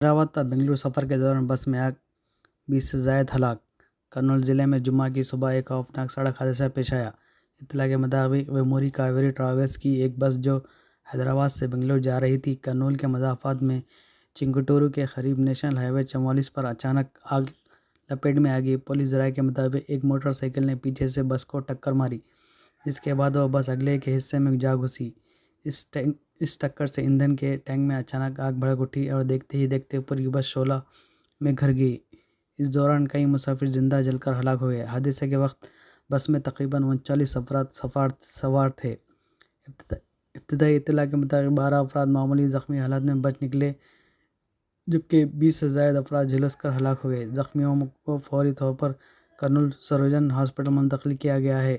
حیدرآباد تا بنگلور سفر کے دوران بس میں آگ، 20 سے زائد ہلاک۔ کرنول ضلع میں جمعہ کی صبح ایک خوفناک سڑک حادثہ پیش آیا۔ اطلاع کے مطابق ویموری کاویری ٹراویلز کی ایک بس جو حیدرآباد سے بنگلور جا رہی تھی، کرنول کے مسافات میں چنگٹورو کے قریب نیشنل ہائی وے 44 پر اچانک آگ لپیٹ میں آ گئی۔ پولیس ذرائع کے مطابق ایک موٹر سائیکل نے پیچھے سے بس کو ٹکر ماری، جس کے بعد وہ بس اگلے کے حصے میں جا گھسی۔ اس ٹکر سے ایندھن کے ٹینک میں اچانک آگ بھڑک اٹھی اور دیکھتے ہی دیکھتے پوری بس شعلہ میں گھر گئی۔ اس دوران کئی مسافر زندہ جل کر ہلاک ہوئے۔ حادثے کے وقت بس میں تقریباً 39 افراد سوار تھے۔ ابتدائی اطلاع کے مطابق 12 افراد معمولی زخمی حالت میں بچ نکلے، جبکہ 20 سے زائد افراد جھلس کر ہلاک ہوئے۔ زخمیوں کو فوری طور پر کرنول سروجن ہاسپٹل منتقل کیا گیا ہے۔